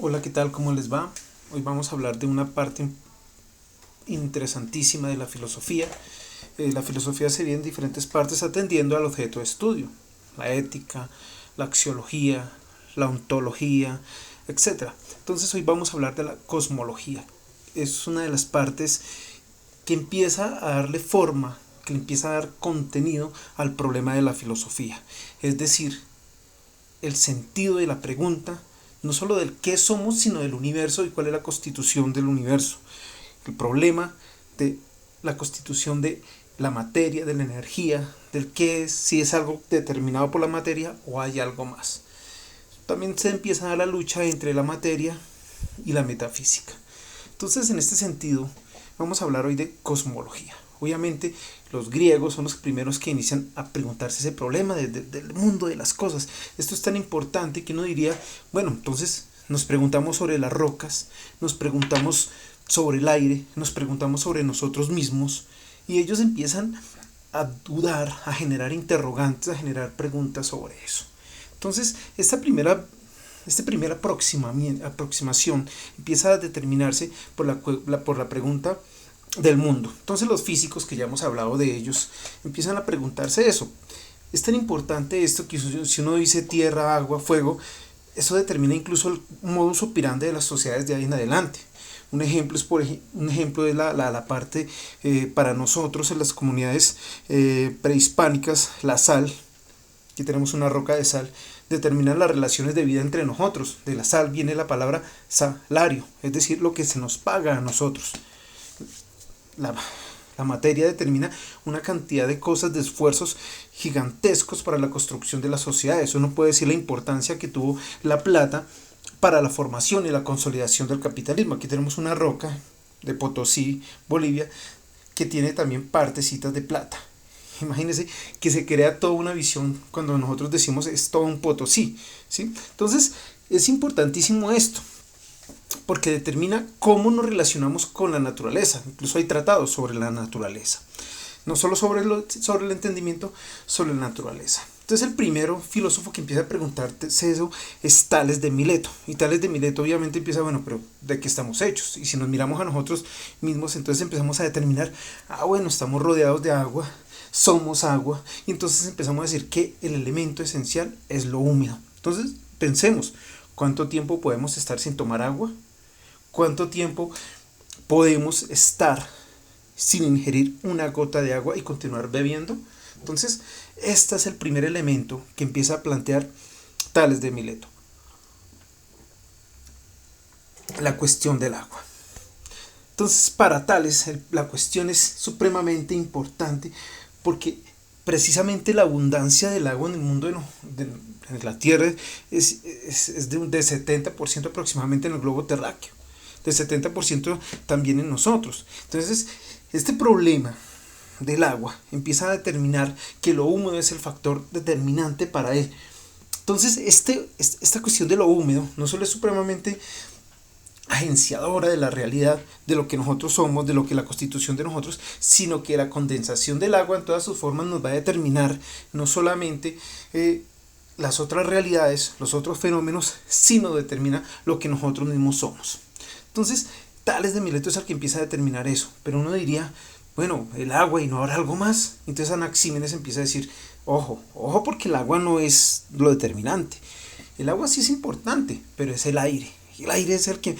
Hola, ¿qué tal? ¿Cómo les va? Hoy vamos a hablar de una parte interesantísima de la filosofía. La filosofía se divide en diferentes partes atendiendo al objeto de estudio, la ética, la axiología, la ontología, etcétera. Entonces hoy vamos a hablar de la cosmología. Es una de las partes que empieza a darle forma, que le empieza a dar contenido al problema de la filosofía. Es decir, el sentido de la pregunta, no solo del qué somos, sino del universo y cuál es la constitución del universo. El problema de la constitución de la materia, de la energía, del qué es, si es algo determinado por la materia o hay algo más. También se empieza a dar la lucha entre la materia y la metafísica. Entonces, en este sentido, vamos a hablar hoy de cosmología. Obviamente, los griegos son los primeros que inician a preguntarse ese problema del mundo de las cosas. Esto es tan importante que uno diría, bueno, entonces nos preguntamos sobre las rocas, nos preguntamos sobre el aire, nos preguntamos sobre nosotros mismos, y ellos empiezan a dudar, a generar interrogantes, a generar preguntas sobre eso. Entonces, esta primera aproximación empieza a determinarse por la pregunta del mundo. Entonces los físicos, que ya hemos hablado de ellos, empiezan a preguntarse eso. Es tan importante esto que si uno dice tierra, agua, fuego, eso determina incluso el modus operandi de las sociedades de ahí en adelante. Un ejemplo es la parte para nosotros en las comunidades prehispánicas, la sal, que tenemos una roca de sal, determina las relaciones de vida entre nosotros. De la sal viene la palabra salario, es decir, lo que se nos paga a nosotros. La, la materia determina una cantidad de cosas, de esfuerzos gigantescos para la construcción de la sociedad. Eso no puede decir la importancia que tuvo la plata para la formación y la consolidación del capitalismo. Aquí tenemos una roca de Potosí, Bolivia, que tiene también partecitas de plata. Imagínense que se crea toda una visión cuando nosotros decimos es todo un Potosí, ¿sí? Entonces es importantísimo esto, porque determina cómo nos relacionamos con la naturaleza. Incluso hay tratados sobre la naturaleza, no solo sobre el entendimiento, sobre la naturaleza. Entonces el primero filósofo que empieza a preguntarse eso es Tales de Mileto. Y Tales de Mileto obviamente empieza, bueno, pero ¿de qué estamos hechos? Y si nos miramos a nosotros mismos, entonces empezamos a determinar, bueno, estamos rodeados de agua, somos agua, y entonces empezamos a decir que el elemento esencial es lo húmedo. Entonces pensemos, ¿cuánto tiempo podemos estar sin tomar agua? ¿Cuánto tiempo podemos estar sin ingerir una gota de agua y continuar bebiendo? Entonces, este es el primer elemento que empieza a plantear Tales de Mileto. La cuestión del agua. Entonces, para Tales, la cuestión es supremamente importante porque precisamente la abundancia del agua en el mundo en la Tierra es de 70% aproximadamente en el globo terráqueo, de 70% también en nosotros. Entonces, este problema del agua empieza a determinar que lo húmedo es el factor determinante para él. Entonces, esta cuestión de lo húmedo no solo es supremamente agenciadora de la realidad, de lo que nosotros somos, de lo que la constitución de nosotros, sino que la condensación del agua en todas sus formas nos va a determinar no solamente las otras realidades, los otros fenómenos, sino determina lo que nosotros mismos somos. Entonces, Tales de Mileto es el que empieza a determinar eso, pero uno diría, bueno, el agua y no habrá algo más. Entonces Anaxímenes empieza a decir, ojo, porque el agua no es lo determinante. El agua sí es importante, pero es el aire. Y el aire es el que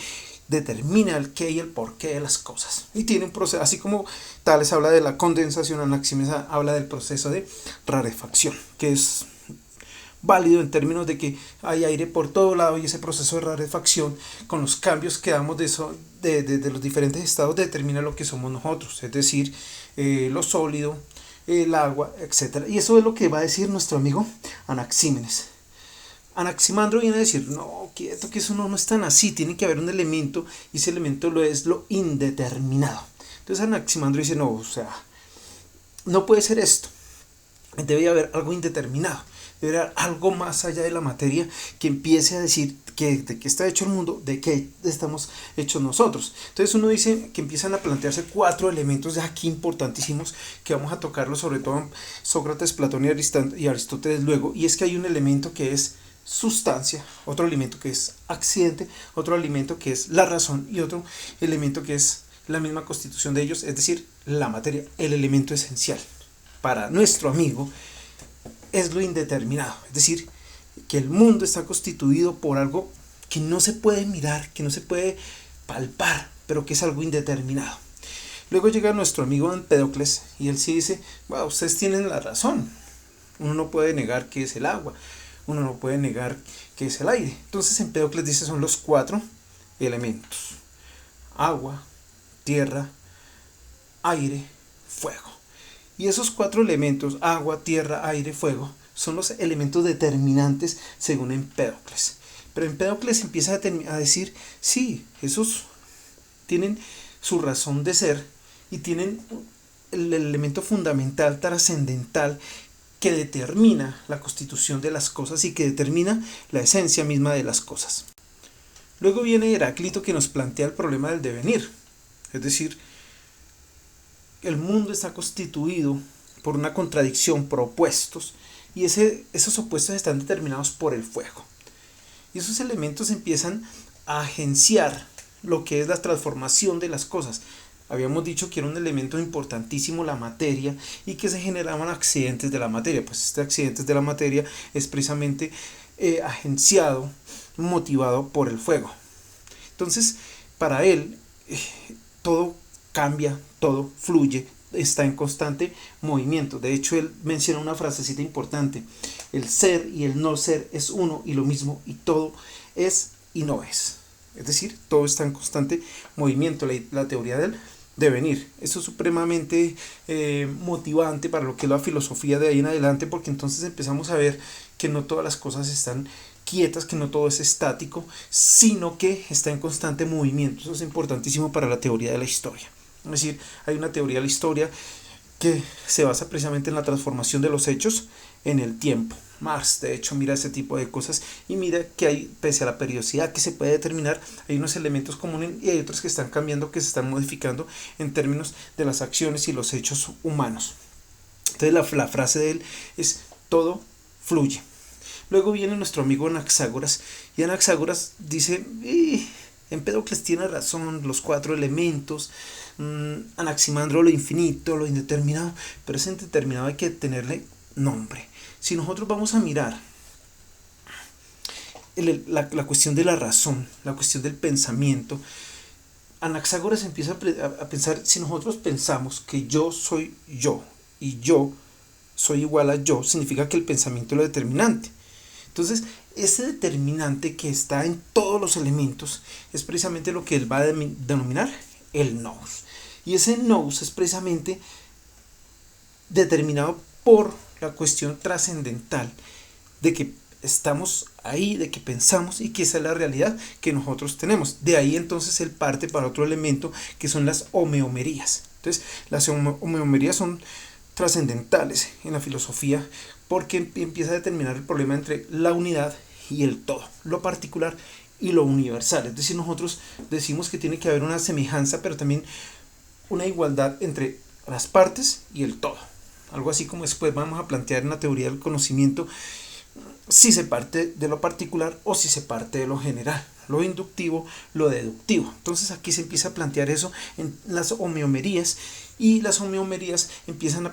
determina el qué y el porqué de las cosas. Y tiene un proceso, así como Tales habla de la condensación, Anaxímenes habla del proceso de rarefacción, que es válido en términos de que hay aire por todo lado y ese proceso de rarefacción con los cambios que damos de los diferentes estados determina lo que somos nosotros, es decir, lo sólido, el agua, etc. Y eso es lo que va a decir nuestro amigo Anaxímenes. Anaximandro viene a decir, no, quieto, que eso no es tan así, tiene que haber un elemento y ese elemento es lo indeterminado. Entonces Anaximandro dice, no, o sea, no puede ser esto, debe haber algo indeterminado. Debe haber algo más allá de la materia que empiece a decir de qué está hecho el mundo, de qué estamos hechos nosotros. Entonces uno dice que empiezan a plantearse 4 elementos de aquí importantísimos que vamos a tocarlos sobre todo Sócrates, Platón y Aristóteles luego, y es que hay un elemento que es sustancia, otro elemento que es accidente, otro elemento que es la razón y otro elemento que es la misma constitución de ellos, es decir, la materia, el elemento esencial. Para nuestro amigo es lo indeterminado, es decir, que el mundo está constituido por algo que no se puede mirar, que no se puede palpar, pero que es algo indeterminado. Luego llega nuestro amigo Empédocles y él sí dice, wow, ustedes tienen la razón, uno no puede negar que es el agua, uno no puede negar que es el aire. Entonces Empédocles dice son los 4 elementos: agua, tierra, aire, fuego. Y esos 4 elementos, agua, tierra, aire, fuego, son los elementos determinantes según Empédocles. Pero Empédocles empieza a decir, sí, esos tienen su razón de ser y tienen el elemento fundamental, trascendental, que determina la constitución de las cosas y que determina la esencia misma de las cosas. Luego viene Heráclito, que nos plantea el problema del devenir, es decir, el mundo está constituido por una contradicción, por opuestos, y esos opuestos están determinados por el fuego. Y esos elementos empiezan a agenciar lo que es la transformación de las cosas. Habíamos dicho que era un elemento importantísimo la materia y que se generaban accidentes de la materia. Pues este accidentes de la materia es precisamente agenciado, motivado por el fuego. Entonces, para él, todo cambia, todo fluye, está en constante movimiento. De hecho, él menciona una frasecita importante: el ser y el no ser es uno y lo mismo, y todo es y no es. Es decir, todo está en constante movimiento. La teoría del devenir. Esto es supremamente motivante para lo que es la filosofía de ahí en adelante, porque entonces empezamos a ver que no todas las cosas están quietas, que no todo es estático, sino que está en constante movimiento. Eso es importantísimo para la teoría de la historia. Es decir, hay una teoría de la historia que se basa precisamente en la transformación de los hechos en el tiempo. Marx, de hecho, mira ese tipo de cosas y mira que hay, pese a la periodicidad que se puede determinar, hay unos elementos comunes y hay otros que están cambiando, que se están modificando en términos de las acciones y los hechos humanos. Entonces la frase de él es: todo fluye. Luego viene nuestro amigo Anaxágoras, y Anaxágoras dice, Empédocles tiene razón, los 4 elementos, Anaximandro lo infinito, lo indeterminado, pero ese indeterminado hay que tenerle nombre. Si nosotros vamos a mirar la cuestión de la razón, la cuestión del pensamiento, Anaxágoras empieza a pensar, si nosotros pensamos que yo soy yo y yo soy igual a yo, significa que el pensamiento es lo determinante. Entonces, ese determinante que está en todos los elementos es precisamente lo que él va a denominar el nous. Y ese nous es precisamente determinado por la cuestión trascendental de que estamos ahí, de que pensamos y que esa es la realidad que nosotros tenemos. De ahí entonces él parte para otro elemento que son las homeomerías. Entonces, las homeomerías son trascendentales en la filosofía porque empieza a determinar el problema entre la unidad y el todo, lo particular y lo universal. Es decir, nosotros decimos que tiene que haber una semejanza, pero también una igualdad entre las partes y el todo. Algo así como después vamos a plantear en la teoría del conocimiento, si se parte de lo particular o si se parte de lo general, lo inductivo, lo deductivo. Entonces aquí se empieza a plantear eso en las homeomerías, y las homeomerías empiezan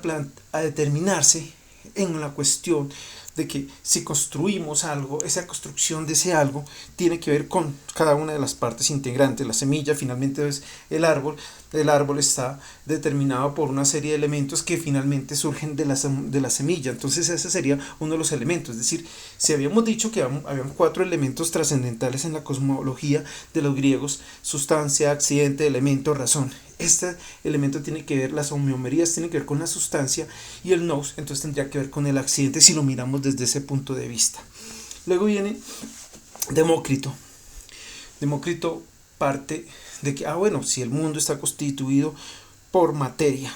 a determinarse en la cuestión de que si construimos algo, esa construcción de ese algo tiene que ver con cada una de las partes integrantes. La semilla finalmente es el árbol está determinado por una serie de elementos que finalmente surgen de la semilla. Entonces ese sería uno de los elementos. Es decir, si habíamos dicho que habían 4 elementos trascendentales en la cosmología de los griegos: sustancia, accidente, elemento, razón. Este elemento tiene que ver, las homeomerías tienen que ver con la sustancia, y el nous entonces tendría que ver con el accidente si lo miramos desde ese punto de vista. Luego viene Demócrito. Demócrito parte de que, bueno, si el mundo está constituido por materia,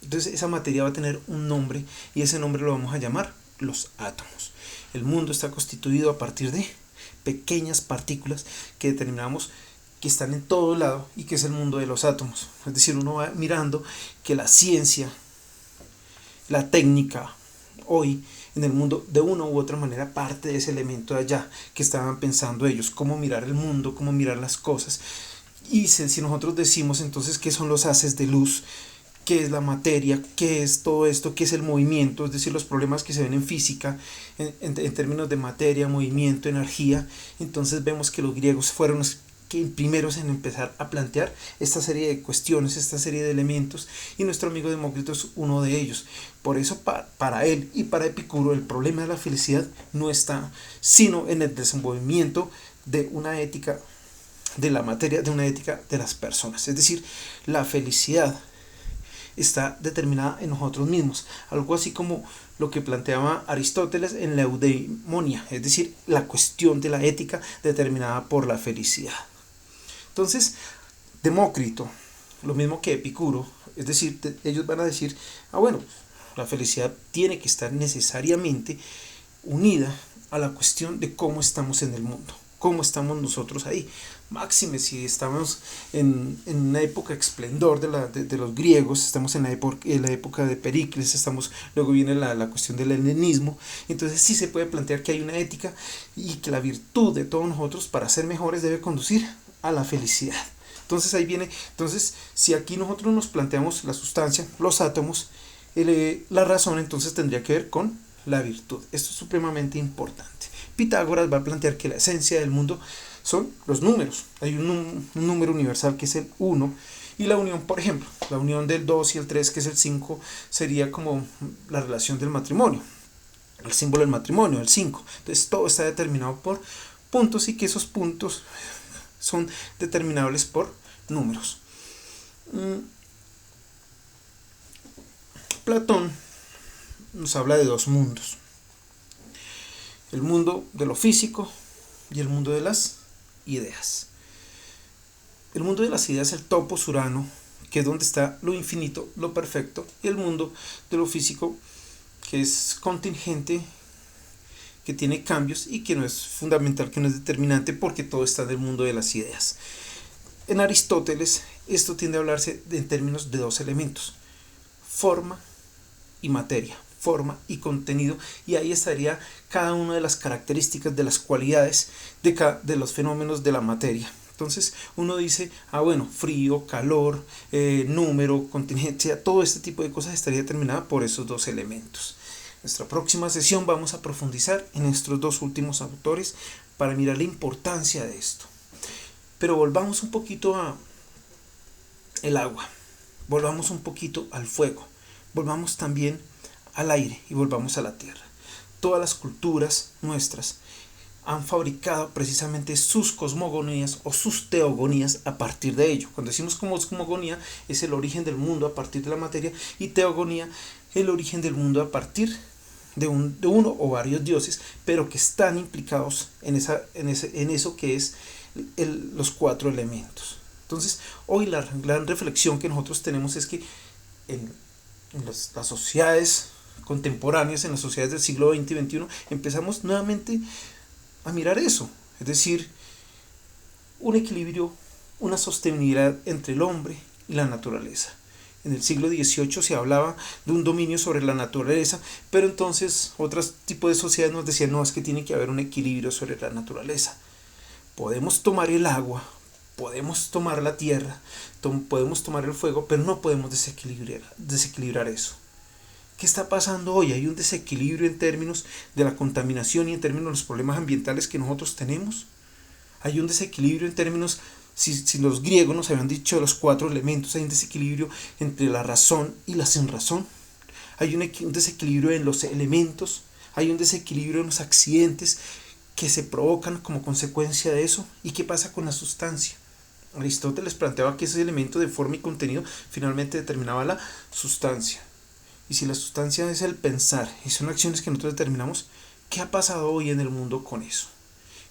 entonces esa materia va a tener un nombre, y ese nombre lo vamos a llamar los átomos. El mundo está constituido a partir de pequeñas partículas que determinamos que están en todo lado y que es el mundo de los átomos. Es decir, uno va mirando que la ciencia, la técnica hoy en el mundo de una u otra manera parte de ese elemento de allá que estaban pensando ellos, cómo mirar el mundo, cómo mirar las cosas. Y si nosotros decimos entonces qué son los haces de luz, qué es la materia, qué es todo esto, qué es el movimiento, es decir, los problemas que se ven en física, en términos de materia, movimiento, energía, entonces vemos que los griegos fueron los que primeros en empezar a plantear esta serie de cuestiones, esta serie de elementos, y nuestro amigo Demócrito es uno de ellos. Por eso para él y para Epicuro el problema de la felicidad no está sino en el desenvolvimiento de una ética de la materia, de una ética de las personas. Es decir, la felicidad está determinada en nosotros mismos, algo así como lo que planteaba Aristóteles en la eudaimonia, es decir, la cuestión de la ética determinada por la felicidad. Entonces, Demócrito, lo mismo que Epicuro, es decir, ellos van a decir, bueno, la felicidad tiene que estar necesariamente unida a la cuestión de cómo estamos en el mundo, cómo estamos nosotros ahí. Máxime si estamos en una época esplendor de los griegos, estamos en la época de Pericles, luego viene la cuestión del helenismo, entonces sí se puede plantear que hay una ética y que la virtud de todos nosotros para ser mejores debe conducir a la felicidad. Entonces ahí viene, si aquí nosotros nos planteamos la sustancia, los átomos, la razón entonces tendría que ver con la virtud. Esto es supremamente importante. Pitágoras va a plantear que la esencia del mundo son los números. Hay un número universal que es el 1 y la unión, por ejemplo, la unión del 2 y el 3 que es el 5 sería como la relación del matrimonio, el símbolo del matrimonio, el 5. Entonces todo está determinado por puntos y que esos puntos son determinables por números. Platón nos habla de dos mundos: el mundo de lo físico y el mundo de las ideas. El mundo de las ideas es el topos urano, que es donde está lo infinito, lo perfecto, y el mundo de lo físico, que es contingente, que tiene cambios y que no es fundamental, que no es determinante, porque todo está en el mundo de las ideas. En Aristóteles esto tiende a hablarse en términos de dos elementos: forma y materia, forma y contenido, y ahí estaría cada una de las características, de las cualidades de los fenómenos de la materia. Entonces uno dice, bueno, frío, calor, número, contingencia, todo este tipo de cosas estaría determinada por esos dos elementos. En nuestra próxima sesión vamos a profundizar en estos dos últimos autores para mirar la importancia de esto. Pero volvamos un poquito a el agua, volvamos un poquito al fuego, volvamos también al aire y volvamos a la tierra. Todas las culturas nuestras han fabricado precisamente sus cosmogonías o sus teogonías a partir de ello. Cuando decimos cosmogonía es el origen del mundo a partir de la materia, y teogonía el origen del mundo a partir de uno o varios dioses, pero que están implicados en eso que es los cuatro elementos. Entonces hoy la gran reflexión que nosotros tenemos es que en las sociedades contemporáneas, en las sociedades del siglo XX y XXI, empezamos nuevamente a mirar eso, es decir, un equilibrio, una sostenibilidad entre el hombre y la naturaleza. En el siglo XVIII se hablaba de un dominio sobre la naturaleza, pero entonces otros tipos de sociedades nos decían, no, es que tiene que haber un equilibrio sobre la naturaleza. Podemos tomar el agua, podemos tomar la tierra, podemos tomar el fuego, pero no podemos desequilibrar eso. ¿Qué está pasando hoy? Hay un desequilibrio en términos de la contaminación y en términos de los problemas ambientales que nosotros tenemos. Hay un desequilibrio en términos, si los griegos nos habían dicho los cuatro elementos, hay un desequilibrio entre la razón y la sinrazón. Hay un desequilibrio en los elementos, hay un desequilibrio en los accidentes que se provocan como consecuencia de eso. ¿Y qué pasa con la sustancia? Aristóteles planteaba que ese elemento de forma y contenido finalmente determinaba la sustancia. Y si la sustancia es el pensar y son acciones que nosotros determinamos, ¿qué ha pasado hoy en el mundo con eso?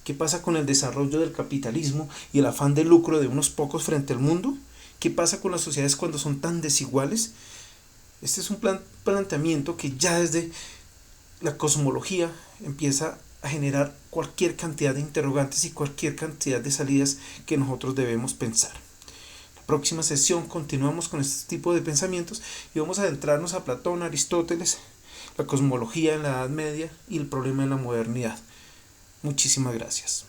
¿Qué pasa con el desarrollo del capitalismo y el afán de lucro de unos pocos frente al mundo? ¿Qué pasa con las sociedades cuando son tan desiguales? Este es un planteamiento que ya desde la cosmología empieza a generar cualquier cantidad de interrogantes y cualquier cantidad de salidas que nosotros debemos pensar. Próxima sesión continuamos con este tipo de pensamientos y vamos a adentrarnos a Platón, Aristóteles, la cosmología en la Edad Media y el problema en la modernidad. Muchísimas gracias.